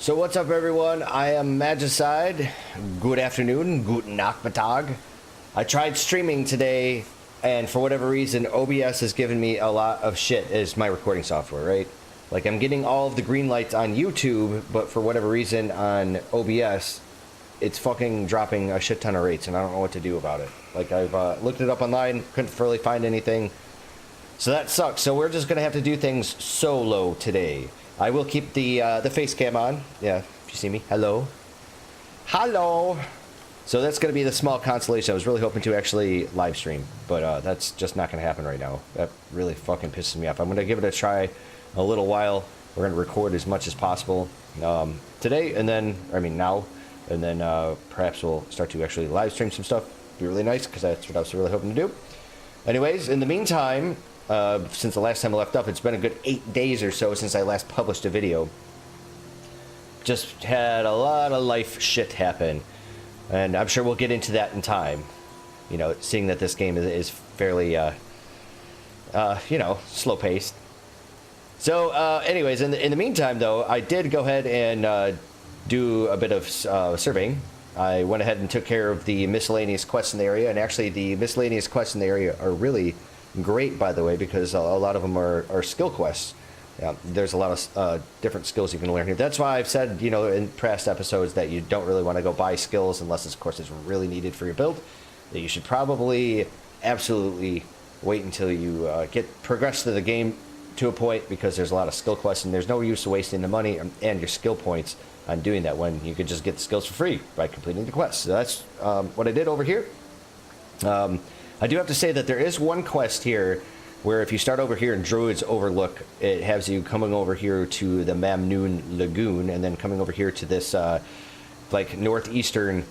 So what's up, everyone? I am Magicide. Good afternoon, guten Nachmittag. I tried streaming today, and for whatever reason, OBS has given me a lot of shit as my recording software, right? Like, I'm getting all of the green lights on YouTube, but for whatever reason on OBS, it's fucking dropping a shit ton of rates, and I don't know what to do about it. Like, I've looked it up online, couldn't really find anything. So that sucks. So we're just going to have to do things solo today. I will keep the face cam on. Yeah, if you see me. Hello. Hello. So that's going to be the small consolation. I was really hoping to actually live stream, but that's just not going to happen right now. That really fucking pisses me off. I'm going to give it a try a little while. We're going to record as much as possible today, and then, I mean now, and then perhaps we'll start to actually live stream some stuff. Be really nice, because that's what I was really hoping to do. Anyways, in the meantime, since the last time I left off, it's been a good 8 days or so since I last published a video. Just had a lot of life shit happen, and I'm sure we'll get into that in time. You know, seeing that this game is fairly, you know, slow-paced. So, anyways, in the meantime, though, I did go ahead and do a bit of surveying. I went ahead and took care of the miscellaneous quests in the area, and actually the miscellaneous quests in the area are really great, by the way, because a lot of them are skill quests. There's a lot of different skills you can learn here. That's why I've said, you know, in past episodes that you don't really want to go buy skills unless, of course, it's really needed for your build. That you should probably absolutely wait until you progress through the game to a point, because there's a lot of skill quests, and there's no use wasting the money and your skill points on doing that when you could just get the skills for free by completing the quests. So that's what I did over here. I do have to say that there is one quest here where if you start over here in Druid's Overlook, it has you coming over here to the Mamnoon Lagoon, and then coming over here to this like northeastern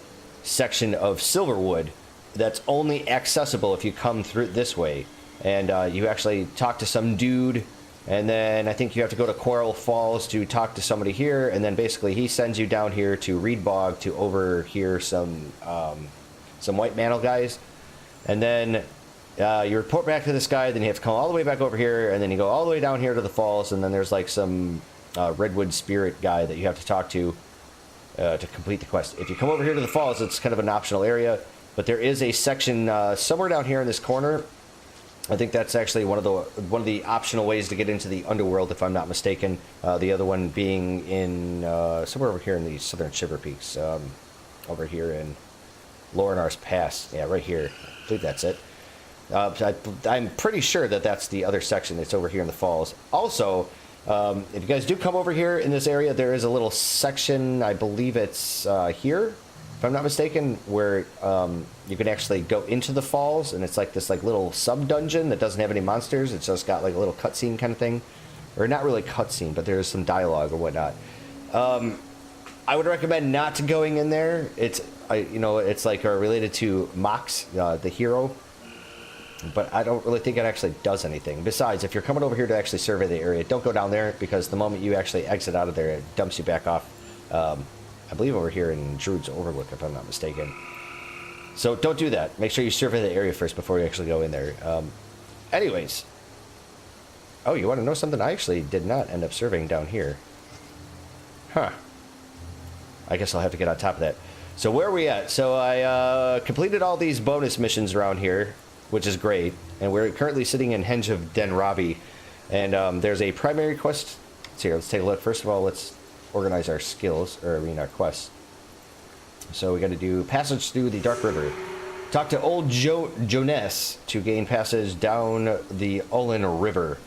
section of Silverwood that's only accessible if you come through this way. And you actually talk to some dude, and then I think you have to go to Coral Falls to talk to somebody here, and then basically he sends you down here to Reed Bog to overhear some White Mantle guys. And then you report back to this guy, then you have to come all the way back over here, and then you go all the way down here to the falls, and then there's like some Redwood Spirit guy that you have to talk to complete the quest. If you come over here to the falls, it's kind of an optional area, but there is a section somewhere down here in this corner. I think that's actually one of the optional ways to get into the underworld, if I'm not mistaken. The other one being in somewhere over here in the Southern Shiver Peaks, over here in Lorinar's Pass. Yeah, right here. I believe that's it. I'm pretty sure that that's the other section that's over here in the falls. Also, if you guys do come over here in this area, there is a little section, I believe it's here, if I'm not mistaken, where you can actually go into the falls, and it's like this like little sub-dungeon that doesn't have any monsters. It's just got like a little cutscene kind of thing. Or not really cutscene, but there's some dialogue or whatnot. I would recommend not going in there. It's like related to Mox, the hero, but I don't really think it actually does anything. Besides, if you're coming over here to actually survey the area, don't go down there, because the moment you actually exit out of there, it dumps you back off. I believe over here in Druid's Overlook, if I'm not mistaken. So don't do that. Make sure you survey the area first before you actually go in there. Anyways. Oh, you want to know something? I actually did not end up surveying down here. Huh. I guess I'll have to get on top of that. So where are we at? So I completed all these bonus missions around here, which is great. And we're currently sitting in Henge of Denravi. And there's a primary quest. Let's take a look. First of all, let's organize our skills, or I mean our quests. So we got to do passage through the Dark River. Talk to old Jonas to gain passage down the Olin River.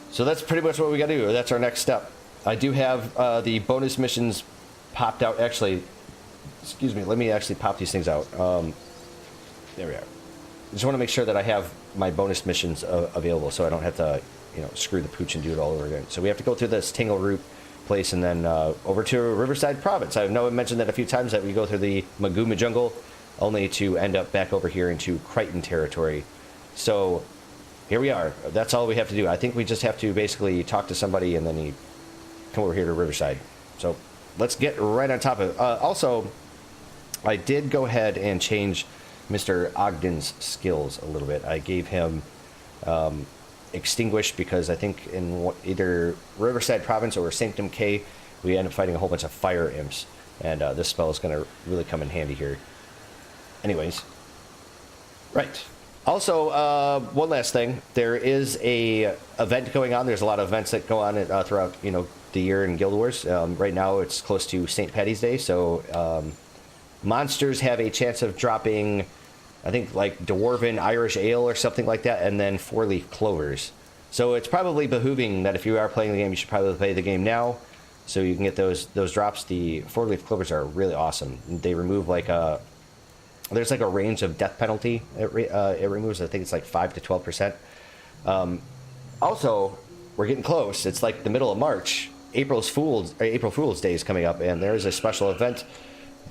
So that's pretty much what we got to do. That's our next step. I do have the bonus missions popped out. Actually, excuse me, let me actually pop these things out. There we are. I just want to make sure that I have my bonus missions available, so I don't have to, you know, screw the pooch and do it all over again. So we have to go through this Tingle Root place, and then over to Riverside Province. I know I mentioned that a few times, that we go through the Maguma jungle, only to end up back over here into Crichton territory. So here we are. That's all we have to do. I think we just have to basically talk to somebody, and then you come over here to Riverside. So let's get right on top of it. Also, I did go ahead and change Mr. Ogden's skills a little bit. I gave him Extinguished, because I think in either Riverside Province or Sanctum K, we end up fighting a whole bunch of fire imps, and this spell is going to really come in handy here. Anyways, right. Also, one last thing. There is a event going on. There's a lot of events that go on throughout, you know, the year in Guild Wars. Right now, it's close to St. Paddy's Day, so monsters have a chance of dropping, I think, like Dwarven Irish Ale or something like that, and then 4-leaf clovers. So it's probably behooving that if you are playing the game, you should probably play the game now, so you can get those drops. The 4-leaf clovers are really awesome. They remove like a... There's like a range of death penalty it removes. I think it's like 5 to 12%. Also, we're getting close. It's like the middle of March. April Fool's Day is coming up, and there's a special event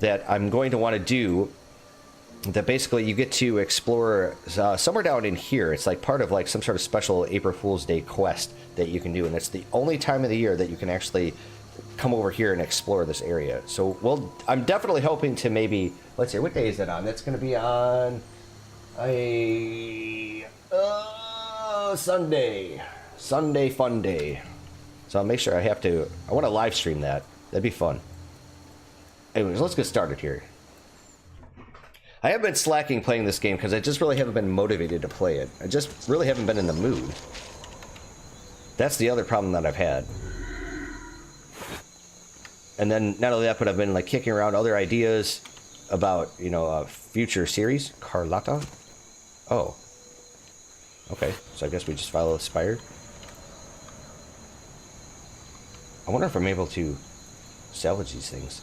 that I'm going to want to do that basically you get to explore somewhere down in here. It's like part of like some sort of special April Fool's Day quest that you can do, and it's the only time of the year that you can actually come over here and explore this area. So, well, I'm definitely hoping to maybe, let's see, what day is it on? That's going to be on a Sunday fun day. So I'll make sure I want to live stream that. That'd be fun. Anyways, let's get started here. I have been slacking playing this game because I just really haven't been motivated to play it. I just really haven't been in the mood. That's the other problem that I've had. And then not only that, but I've been like kicking around other ideas about, you know, future series. Carlotta? Oh. Okay, so I guess we just follow Spire. I wonder if I'm able to salvage these things.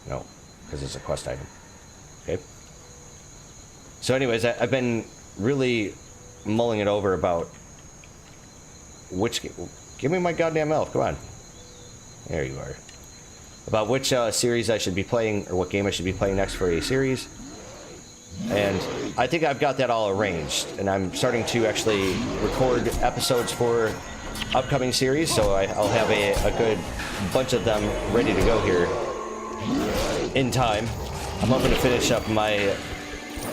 No, because it's a quest item. Okay. So anyways, I've been really mulling it over about which... Give me my goddamn elf, come on. There you are. About which series I should be playing, or what game I should be playing next for a series. And I think I've got that all arranged, and I'm starting to actually record episodes for upcoming series, so I'll have a good bunch of them ready to go here in time. I'm hoping to finish up my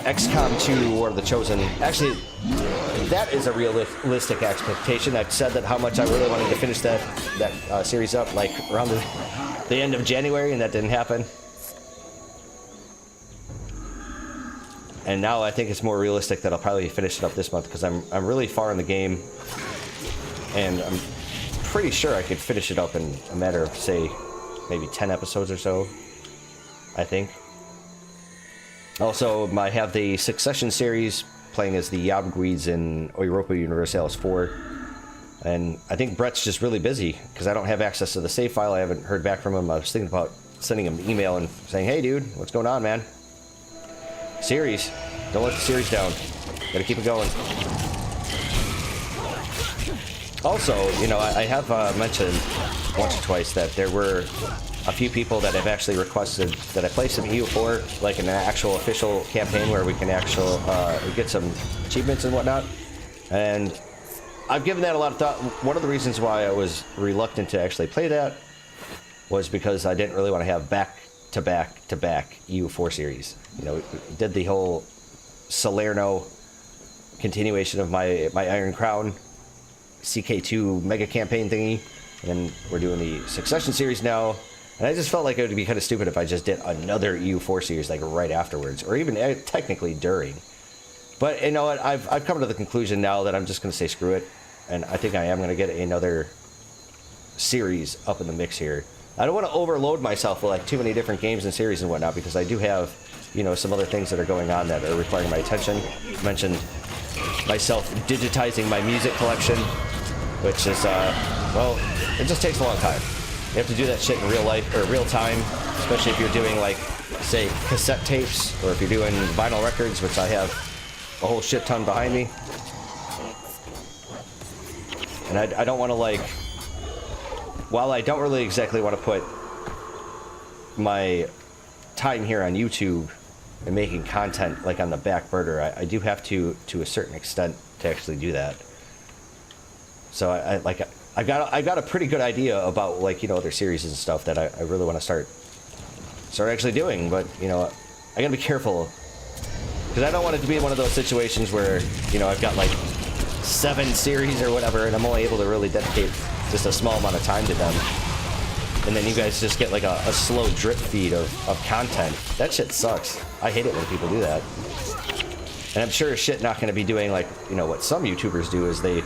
XCOM 2 War of the Chosen. Actually, that is a realistic expectation. I've said that how much I really wanted to finish that series up, like around the end of January, and that didn't happen. And now I think it's more realistic that I'll probably finish it up this month, because I'm really far in the game, and I'm pretty sure I could finish it up in a matter of, say, maybe 10 episodes or so, I think. Also, I have the Succession series playing as the Yabguides in Europa Universalis 4. And I think Brett's just really busy because I don't have access to the save file. I haven't heard back from him. I was thinking about sending him an email and saying, hey, dude, what's going on, man? Series. Don't let the series down. Gotta keep it going. Also, you know, I have mentioned once or twice that there were a few people that have actually requested that I play some EU4, like an actual official campaign where we can actually get some achievements and whatnot. And I've given that a lot of thought. One of the reasons why I was reluctant to actually play that was because I didn't really want to have back-to-back EU4 series. You know, we did the whole Salerno continuation of my Iron Crown CK2 mega campaign thingy, and we're doing the Succession series now. And I just felt like it would be kind of stupid if I just did another EU4 series like right afterwards, or even technically during. But you know what? I've come to the conclusion now that I'm just going to say screw it, and I think I am going to get another series up in the mix here. I don't want to overload myself with like too many different games and series and whatnot, because I do have, you know, some other things that are going on that are requiring my attention. I mentioned myself digitizing my music collection, which is well, it just takes a long time. You have to do that shit in real life, or real time, especially if you're doing, like, say, cassette tapes, or if you're doing vinyl records, which I have a whole shit ton behind me. And I don't want to, like, while I don't really exactly want to put my time here on YouTube and making content, like, on the back burner, I do have to a certain extent, to actually do that. So I've got a pretty good idea about, like, you know, other series and stuff that I really want to start actually doing, but, you know, I gotta be careful, because I don't want it to be one of those situations where, you know, I've got like 7 series or whatever, and I'm only able to really dedicate just a small amount of time to them. and then you guys just get like a slow drip feed of content. That shit sucks. I hate it when people do that. And I'm sure as shit not going to be doing like, you know, what some YouTubers do is they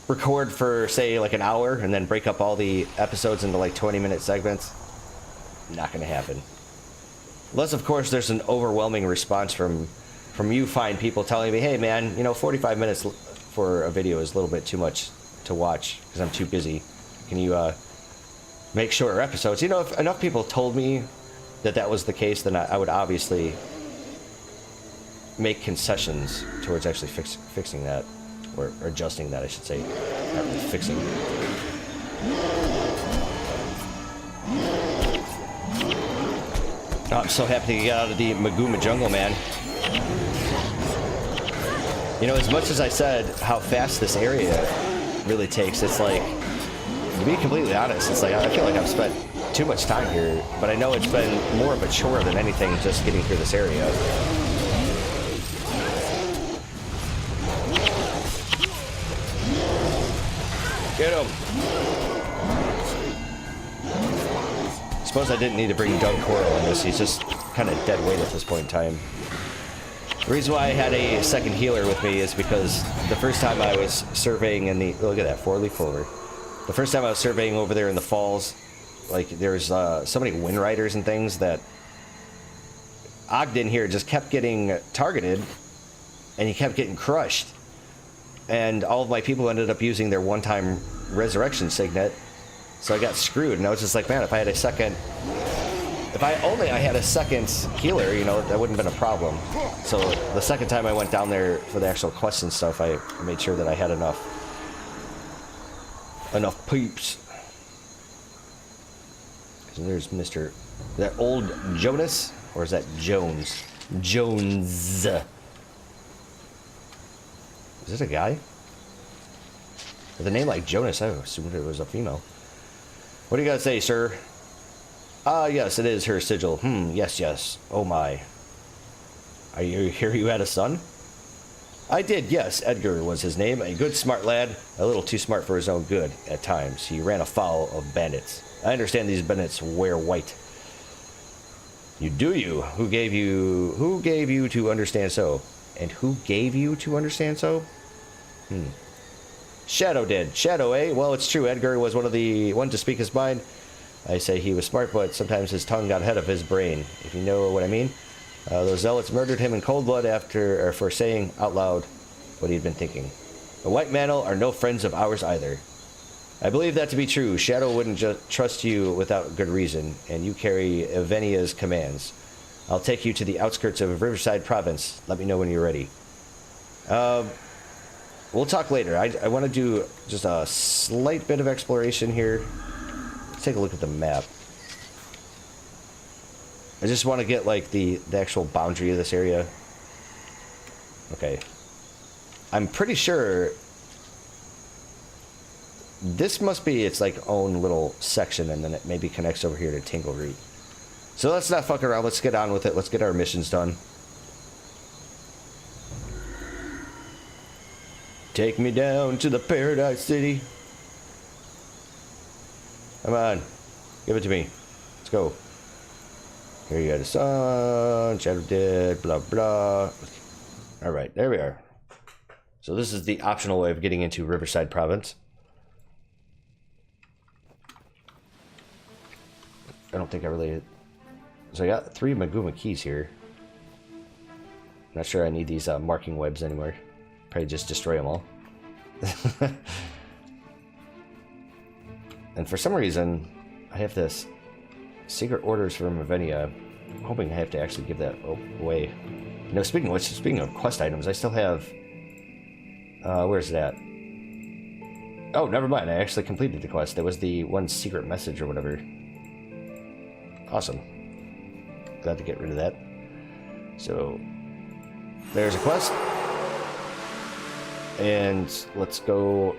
record for, say, like an hour and then break up all the episodes into like 20-minute segments. Not going to happen. Unless, of course, there's an overwhelming response from you fine people telling me, hey, man, you know, 45 minutes for a video is a little bit too much to watch because I'm too busy. Can you make shorter episodes? You know, if enough people told me that that was the case, then I would obviously make concessions towards actually fixing that, or adjusting that, I should say. Not really fixing. Oh, I'm so happy to get out of the Maguma jungle, man. You know, as much as I said how fast this area really takes, it's like, to be completely honest, it's like I feel like I've spent too much time here, but I know it's been more of a chore than anything just getting through this area. Get him! I suppose I didn't need to bring Doug Coral in this. He's just kind of dead weight at this point in time. The reason why I had a second healer with me is because the first time I was surveying in the... Look at that, 4-leaf clover. The first time I was surveying over there in the falls, like, there's so many wind riders and things that Ogden here just kept getting targeted, and he kept getting crushed. And all of my people ended up using their one-time resurrection signet, so I got screwed. And I was just like, man, if I had a second... If I had a second healer, you know, that wouldn't have been a problem. So the second time I went down there for the actual quest and stuff, I made sure that I had enough peeps. So there's Mr. Is that old Jonas? Or is that Jones? Jones. Is this a guy? With a name like Jonas, I assumed it was a female. What do you gotta say, sir? Ah, yes, it is her sigil. Yes. Oh my. Are you here you had a son? I did, yes. Edgar was his name. A good, smart lad. A little too smart for his own good, at times. He ran afoul of bandits. I understand these bandits wear white. You do you? Who gave you to understand so? And who gave you to understand so? Shadow did. Shadow, eh? Well, it's true. Edgar was one to speak his mind. I say he was smart, but sometimes his tongue got ahead of his brain, if you know what I mean. Those zealots murdered him in cold blood for saying out loud what he'd been thinking. The White Mantle are no friends of ours either. I believe that to be true. Shadow wouldn't trust you without good reason, and you carry Evenia's commands. I'll take you to the outskirts of Riverside Province. Let me know when you're ready. We'll talk later. I want to do just a slight bit of exploration here. Let's take a look at the map. I just want to get like the actual boundary of this area. Okay. I'm pretty sure this must be its like own little section, and then it maybe connects over here to Tingleroot. So let's not fuck around. Let's get on with it. Let's get our missions done. Take me down to the Paradise City. Come on. Give it to me. Let's go. Here you got the sun. Shadow dead. Blah, blah. Alright, there we are. So this is the optional way of getting into Riverside Province. I don't think I really... So I got 3 Maguma keys here. Not sure I need these marking webs anymore. Probably just destroy them all. And for some reason, I have this secret orders from Evenia. I'm hoping I have to actually give that away. You know, speaking of quest items, I still have... where's that? Oh, never mind. I actually completed the quest. There was the one secret message or whatever. Awesome. Glad to get rid of that. So, there's a quest. And let's go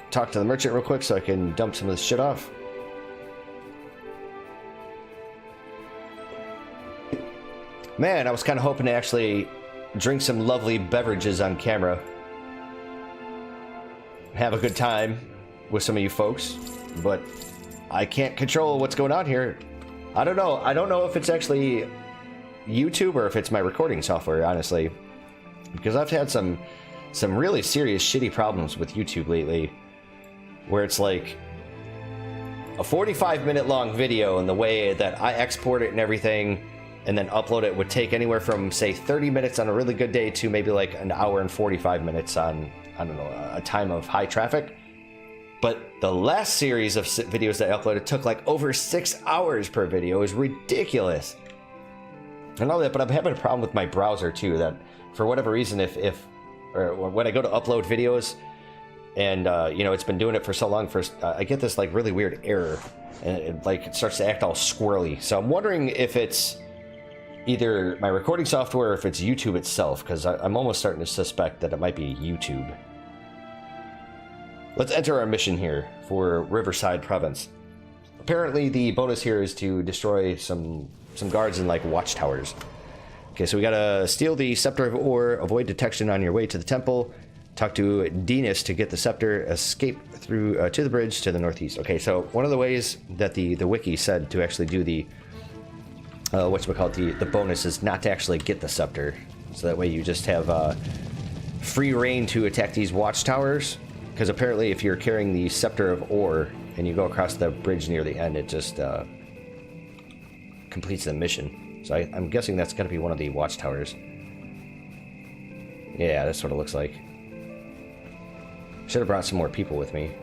talk to the merchant real quick so I can dump some of this shit off. Man, I was kind of hoping to actually drink some lovely beverages on camera. Have a good time with some of you folks. but I can't control what's going on here. I don't know. I don't know if it's actually YouTube or if it's my recording software, honestly, because I've had some really serious shitty problems with YouTube lately, where it's like a 45-minute long video, and the way that I export it and everything and then upload it would take anywhere from, say, 30 minutes on a really good day to maybe like an hour and 45 minutes on, I don't know, a time of high traffic. But the last series of videos that I uploaded took like over 6 hours per video. It was ridiculous. I know that, but I'm having a problem with my browser too, that for whatever reason, or when I go to upload videos, and you know, it's been doing it for so long, I get this like really weird error, and it starts to act all squirrely. So I'm wondering if it's either my recording software or if it's YouTube itself, because I'm almost starting to suspect that it might be YouTube. Let's enter our mission here for Riverside Province. Apparently the bonus here is to destroy some guards in like watchtowers. Okay, so we gotta steal the Scepter of Ore, avoid detection on your way to the temple, talk to Dinas to get the scepter, escape through to the bridge to the northeast. Okay, so one of the ways that the wiki said to actually do the the bonus is not to actually get the scepter, so that way you just have free reign to attack these watchtowers. Because apparently if you're carrying the Scepter of Ore and you go across the bridge near the end, it just completes the mission. So I'm guessing that's got to be one of the watchtowers. Yeah, that's what it looks like. Should have brought some more people with me.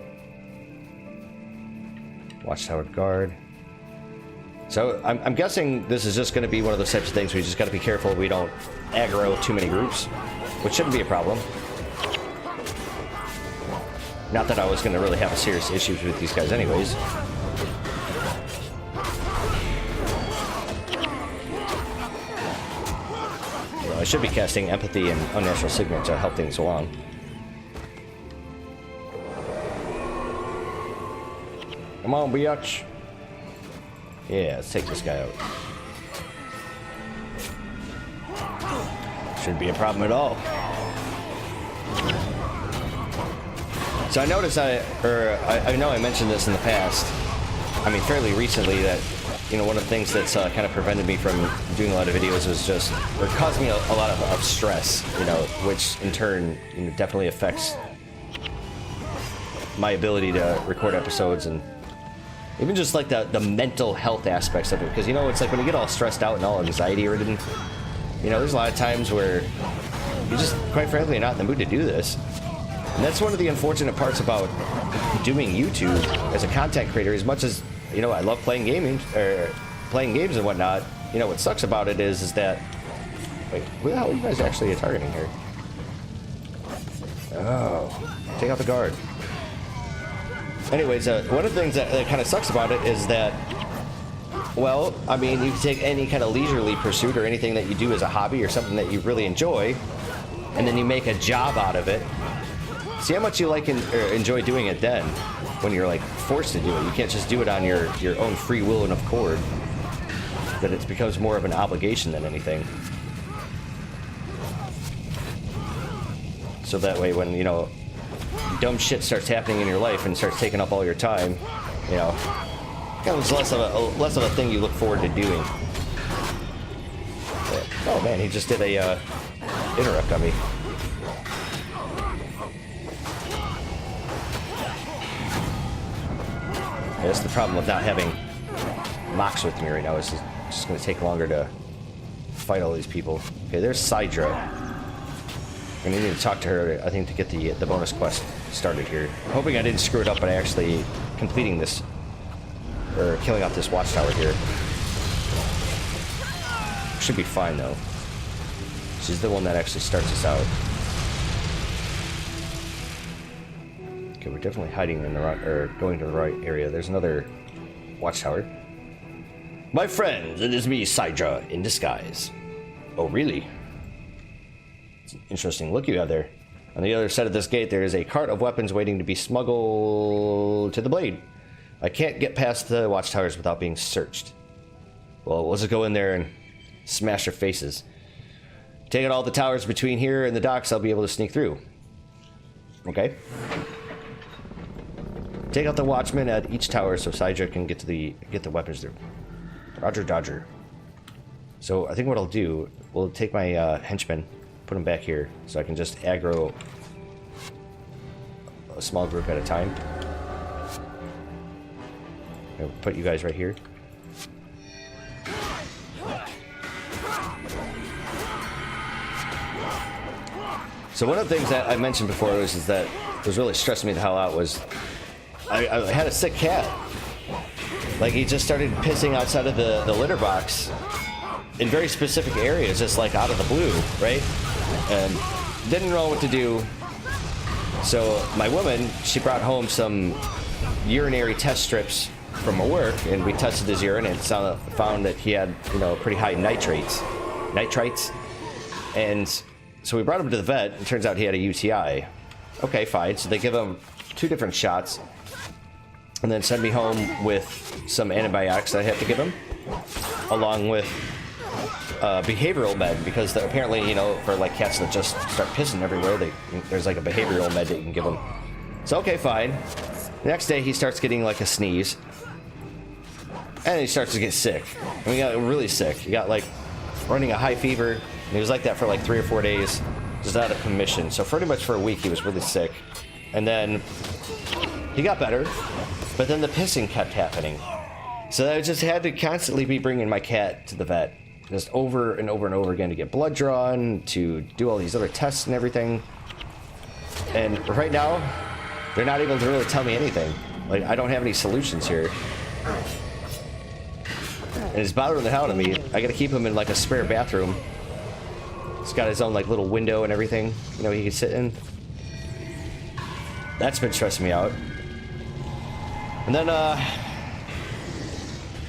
Watchtower guard. So I'm guessing this is just going to be one of those types of things where you just got to be careful we don't aggro too many groups, which shouldn't be a problem. Not that I was going to really have a serious issues with these guys anyways. Well, I should be casting Empathy and Unnatural Signal to help things along. Come on, biatch. Yeah, let's take this guy out. Shouldn't be a problem at all. So I noticed I know I mentioned this in the past, I mean fairly recently, that, you know, one of the things that's kind of prevented me from doing a lot of videos was just, or caused me a lot of stress, you know, which in turn, you know, definitely affects my ability to record episodes, and even just like the mental health aspects of it. Because, you know, it's like when you get all stressed out and all anxiety ridden, you know, there's a lot of times where you just, quite frankly, are not in the mood to do this. And that's one of the unfortunate parts about doing YouTube as a content creator. As much as, you know, I love playing games and whatnot, you know, what sucks about it is that, wait, who the hell are you guys actually targeting here? Oh, take out the guard. Anyways, one of the things that kind of sucks about it is that, well, I mean, you can take any kind of leisurely pursuit or anything that you do as a hobby or something that you really enjoy, and then you make a job out of it. See how much you like or enjoy doing it then, when you're like forced to do it. You can't just do it on your own free will and of accord. That it becomes more of an obligation than anything. So that way, when, you know, dumb shit starts happening in your life and starts taking up all your time, you know, it becomes less of a thing you look forward to doing. But, oh man, he just did a interrupt on me. Yeah, that's the problem with not having Mox with me right now. It's just going to take longer to fight all these people. Okay, there's Sidra. I need to talk to her, I think, to get the bonus quest started here. I'm hoping I didn't screw it up by actually completing this, or killing off this watchtower here. Should be fine, though. She's the one that actually starts us out. Okay, we're definitely hiding in the right, or going to the right area. There's another watchtower. My friends, it is me, Sidra, in disguise. Oh, really? It's an interesting look you have there. On the other side of this gate, there is a cart of weapons waiting to be smuggled to the blade. I can't get past the watchtowers without being searched. Well, let's just go in there and smash their faces. Take out all the towers between here and the docks, I'll be able to sneak through. Okay. Take out the watchman at each tower so Sidra can get the weapons through. Roger, Dodger. So I think what I'll do, we'll take my henchmen, put them back here, so I can just aggro a small group at a time. I'll put you guys right here. So one of the things that I mentioned before is that was really stressing me the hell out was I had a sick cat. Like, he just started pissing outside of the litter box in very specific areas, just like out of the blue, right? And didn't know what to do. So my woman, she brought home some urinary test strips from her work, and we tested his urine and found that he had, you know, pretty high nitrites. And so we brought him to the vet, and it turns out he had a UTI. Okay, fine. So they give him 2 different shots, and then send me home with some antibiotics that I have to give him, along with behavioral med, because apparently, you know, for like cats that just start pissing everywhere, there's like a behavioral med that you can give them. So okay, fine. The next day he starts getting like a sneeze, and he starts to get sick. And he got really sick. He got like running a high fever, and he was like that for like 3 or 4 days, just out of commission. So pretty much for a week he was really sick, and then he got better, but then the pissing kept happening. So I just had to constantly be bringing my cat to the vet, just over and over and over again, to get blood drawn, to do all these other tests and everything. And right now, they're not able to really tell me anything. Like, I don't have any solutions here. And it's bothering the hell out of me. I gotta keep him in like a spare bathroom. He's got his own like little window and everything, you know, he can sit in. That's been stressing me out. And then,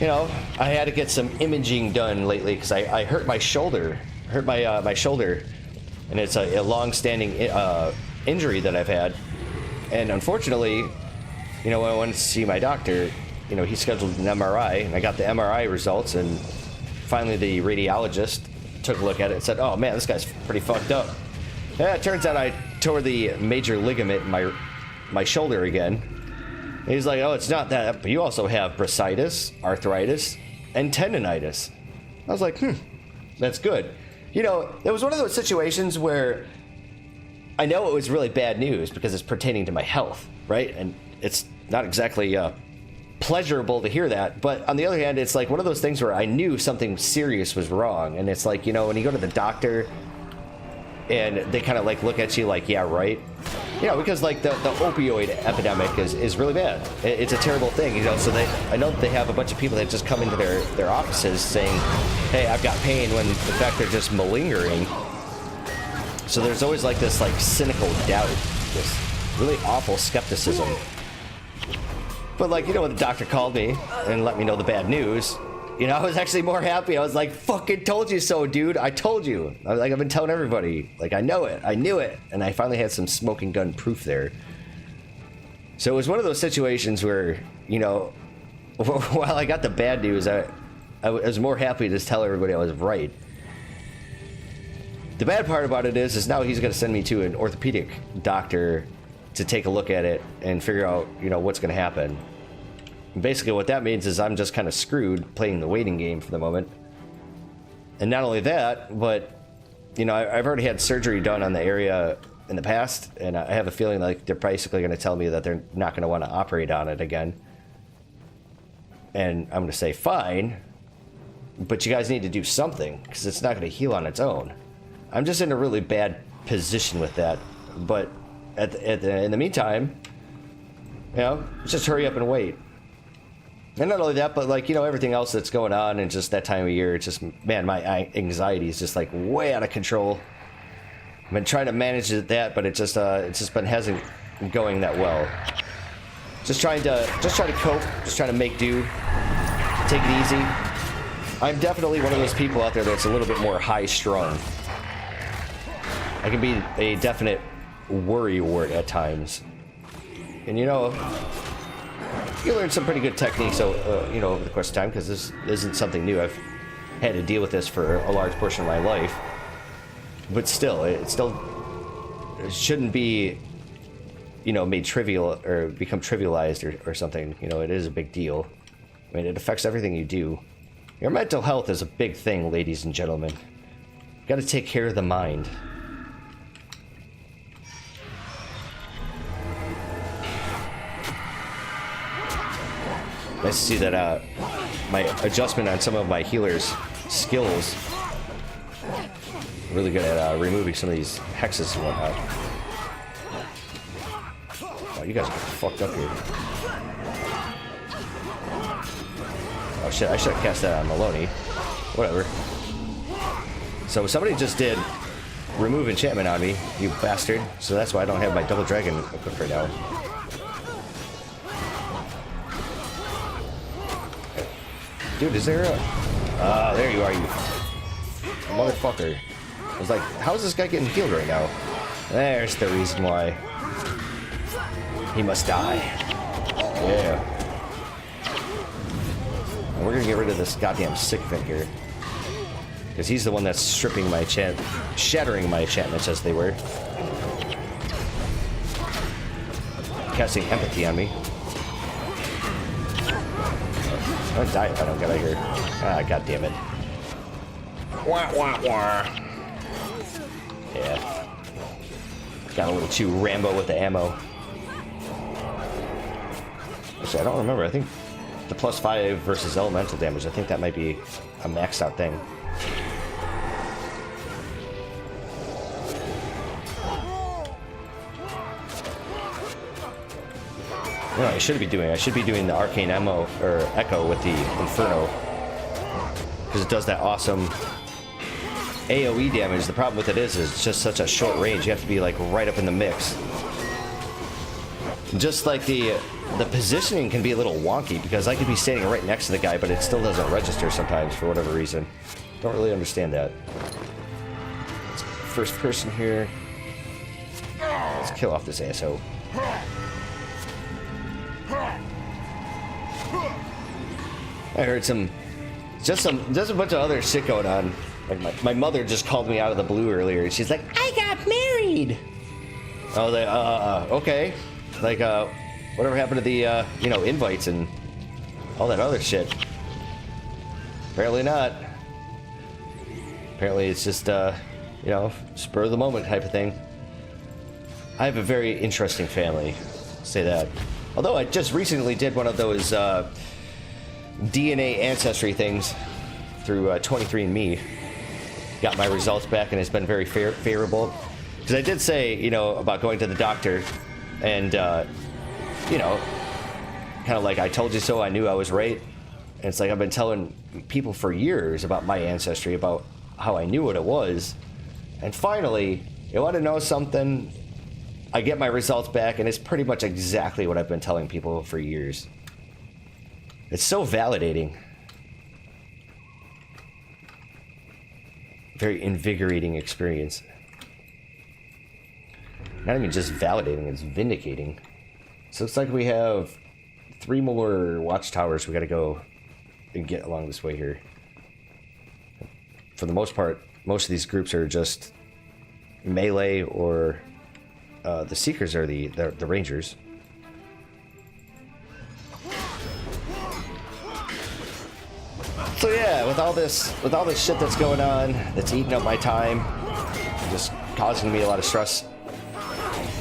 you know, I had to get some imaging done lately because I hurt my shoulder. My shoulder, and it's a long-standing injury that I've had. And unfortunately, you know, when I went to see my doctor, you know, he scheduled an MRI, and I got the MRI results, and finally the radiologist took a look at it and said, "Oh man, this guy's pretty fucked up." Yeah, it turns out I tore the major ligament in my shoulder again. And he's like, "Oh, it's not that, but you also have bursitis, arthritis, and tendonitis." I was like, that's good. You know, it was one of those situations where I know it was really bad news because it's pertaining to my health, right? And it's not exactly pleasurable to hear that, but on the other hand, it's like one of those things where I knew something serious was wrong. And it's like, you know, when you go to the doctor and they kind of like look at you like, yeah, right. You know, because like the opioid epidemic is really bad. It's a terrible thing, you know. So I know that they have a bunch of people that just come into their offices saying, "Hey, I've got pain," when in fact they're just malingering. So there's always like this like cynical doubt, this really awful skepticism. But like, you know, when the doctor called me and let me know the bad news, you know, I was actually more happy. I was like, "Fucking told you so, dude. I told you." I was like, I've been telling everybody. Like, I know it. I knew it. And I finally had some smoking gun proof there. So it was one of those situations where, you know, while I got the bad news, I was more happy to just tell everybody I was right. The bad part about it is now he's going to send me to an orthopedic doctor to take a look at it and figure out, you know, what's going to happen. Basically what that means is I'm just kind of screwed playing the waiting game for the moment. And not only that, but, you know, I've already had surgery done on the area in the past, and I have a feeling like they're basically going to tell me that they're not going to want to operate on it again. And I'm going to say, fine, but you guys need to do something, because it's not going to heal on its own. I'm just in a really bad position with that. But in the meantime, you know, just hurry up and wait. And not only that, but like, you know, everything else that's going on and just that time of year, it's just, man, my anxiety is just like way out of control. I've been trying to manage that, but it just hasn't been going that well. Just trying to cope, just trying to make do, take it easy. I'm definitely one of those people out there that's a little bit more high-strung. I can be a definite worrywart at times. And you know, you learn some pretty good techniques, you know, over the course of time, because this isn't something new. I've had to deal with this for a large portion of my life. But still, it shouldn't be you know, made trivial or become trivialized or something. You know, it is a big deal. I mean, it affects everything you do. Your mental health is a big thing, ladies and gentlemen. You gotta take care of the mind. Nice to see that my adjustment on some of my healers' skills really good at removing some of these hexes and whatnot. Oh, you guys are fucked up here. Oh shit, I should have cast that on Maloney. Whatever. So somebody just did remove enchantment on me, you bastard. So that's why I don't have my double dragon equipped right now. Dude, is there a... there you are, you motherfucker. I was like, how is this guy getting healed right now? There's the reason why. He must die. Yeah. And we're gonna get rid of this goddamn sycophant here. Because he's the one that's stripping my shattering my enchantments as they were. Casting empathy on me. I'm gonna die if I don't get out of here. Ah, god damn it. Wah, wah, wah. Yeah. Got a little too Rambo with the ammo. Actually, I don't remember. I think the +5 versus elemental damage, I think that might be a maxed out thing. You know what I should be doing? I should be doing the arcane ammo or echo with the Inferno. Because it does that awesome AoE damage. The problem with it is it's just such a short range. You have to be like right up in the mix. Just like the positioning can be a little wonky because I could be standing right next to the guy, but it still doesn't register sometimes for whatever reason. Don't really understand that. First person here. Let's kill off this asshole. I heard just a bunch of other shit going on. Like my mother just called me out of the blue earlier, and she's like, "I got married." Oh, they okay. Like whatever happened to the you know, invites and all that other shit? Apparently not. Apparently it's just you know, spur of the moment type of thing. I have a very interesting family, I'll say that. Although I just recently did one of those DNA ancestry things through 23andMe. Got my results back, and it's been very favorable. Because I did say, you know, about going to the doctor, and you know, kind of like I told you so. I knew I was right. And it's like I've been telling people for years about my ancestry, about how I knew what it was, and finally, you want to know something? I get my results back, and it's pretty much exactly what I've been telling people for years. It's so validating. Very invigorating experience. Not even just validating, it's vindicating. So it's like we have 3 more watchtowers we gotta go and get along this way here. For the most part, most of these groups are just melee, or the Seekers are the Rangers. So yeah, with all this shit that's going on, that's eating up my time, just causing me a lot of stress,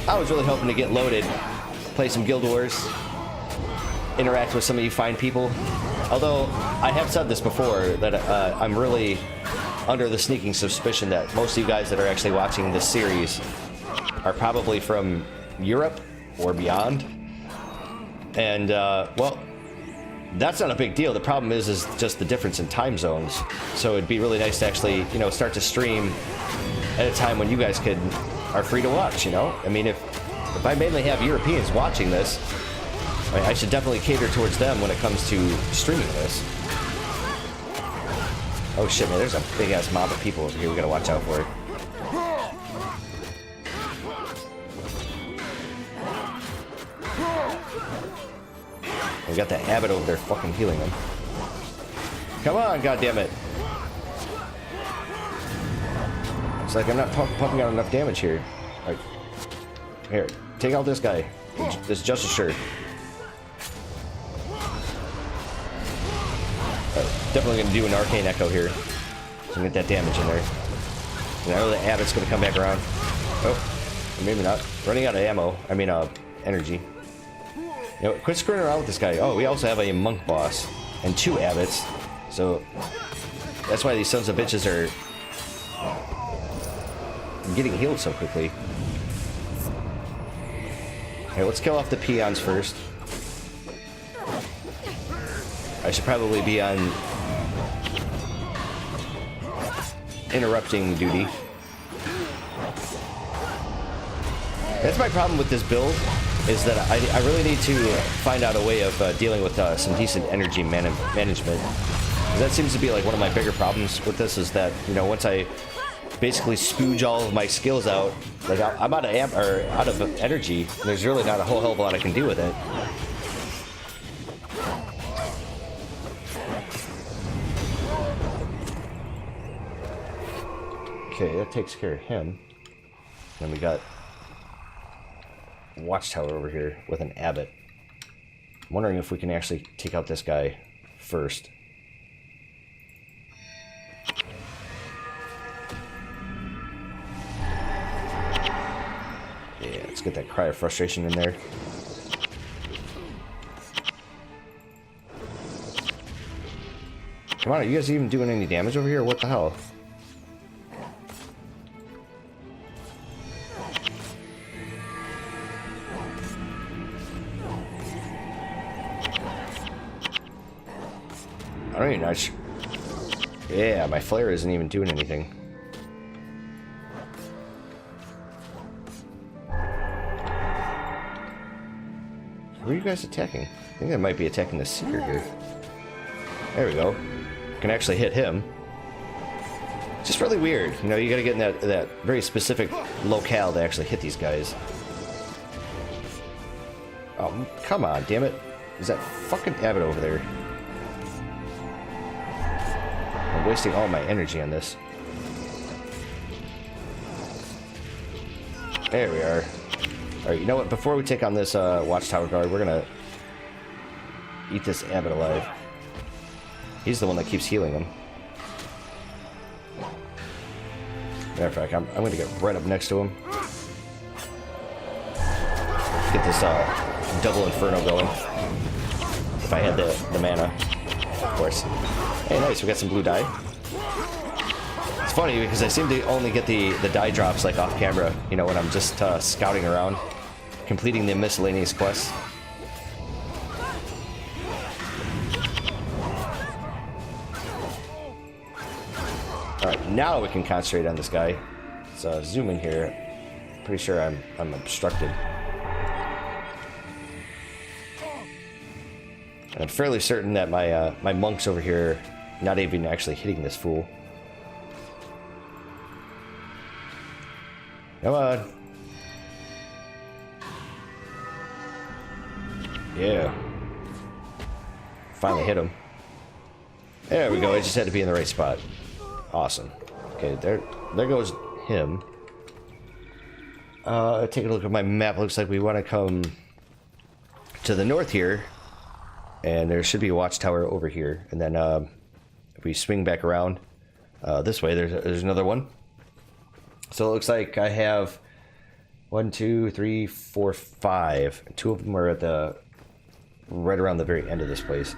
I was really hoping to get loaded, play some Guild Wars, interact with some of you fine people. Although I have said this before, that I'm really under the sneaking suspicion that most of you guys that are actually watching this series are probably from Europe or beyond. And well, that's not a big deal. The problem is just the difference in time zones. So it'd be really nice to actually, you know, start to stream at a time when you guys are free to watch, you know? I mean, if I mainly have Europeans watching this, I should definitely cater towards them when it comes to streaming this. Oh shit, man, there's a big ass mob of people over here we gotta watch out for. We got that abbot over there fucking healing him. Come on, goddammit. It's like I'm not pumping out enough damage here. Like, here. Take out this guy. This Justice Shirt. Definitely going to do an Arcane Echo here. So get that damage in there. And I know the Abbot's going to come back around. Oh, maybe not. Running out of ammo. I mean, energy. You know, quit screwing around with this guy. Oh, we also have a Monk boss. And 2 Abbots. So, that's why these sons of bitches are getting healed so quickly. Okay, let's kill off the peons first. I should probably be on interrupting duty. That's my problem with this build, is that I really need to find out a way of dealing with some decent energy management. That seems to be like one of my bigger problems with this, is that, you know, once I basically spooge all of my skills out, like I'm out of energy, and there's really not a whole hell of a lot I can do with it. Okay, that takes care of him. Then we got Watchtower over here with an Abbot. I'm wondering if we can actually take out this guy first. Yeah, let's get that Cry of Frustration in there. Come on, are you guys even doing any damage over here, or what the hell? I don't even know. Yeah, my flare isn't even doing anything. Who are you guys attacking? I think I might be attacking the Seeker here. There we go. Can actually hit him. It's just really weird. You know, you gotta get in that very specific locale to actually hit these guys. Oh, come on, damn it. Is that fucking Abbot over there? I'm wasting all my energy on this. There we are. Alright, you know what? Before we take on this Watchtower guard, we're gonna eat this Abbot alive. He's the one that keeps healing him. Matter of fact, I'm gonna get right up next to him. Get this double Inferno going. If I had the mana, of course. Hey, nice, we got some blue dye. It's funny because I seem to only get the dye drops like off camera, you know, when I'm just scouting around, completing the miscellaneous quests. Alright, now we can concentrate on this guy. Let's zoom in here. Pretty sure I'm obstructed. And I'm fairly certain that my monks over here not even actually hitting this fool. Come on. Yeah. Finally hit him. There we go. I just had to be in the right spot. Awesome. Okay, there goes him. Taking a look at my map, looks like we want to come to the north here, and there should be a watchtower over here. And then if we swing back around this way, there's another one. So it looks like I have 1, 2, 3, 4, 5. 2 of them are at right around the very end of this place.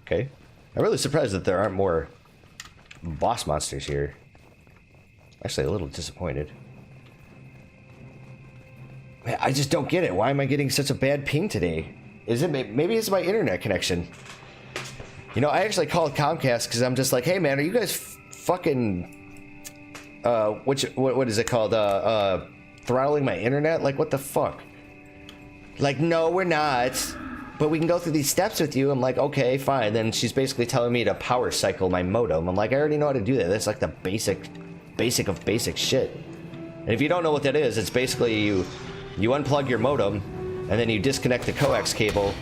Okay, I'm really surprised that there aren't more boss monsters here. Actually, a little disappointed. Man, I just don't get it. Why am I getting such a bad ping today? Is it maybe it's my internet connection? You know, I actually called Comcast because I'm just like, hey man, are you guys fucking what is it called? Throttling my internet? Like, what the fuck? Like, no, we're not. But we can go through these steps with you. I'm like, okay, fine. Then she's basically telling me to power cycle my modem. I'm like, I already know how to do that. That's like the basic of basic shit. And if you don't know what that is, it's basically you unplug your modem, and then you disconnect the coax cable,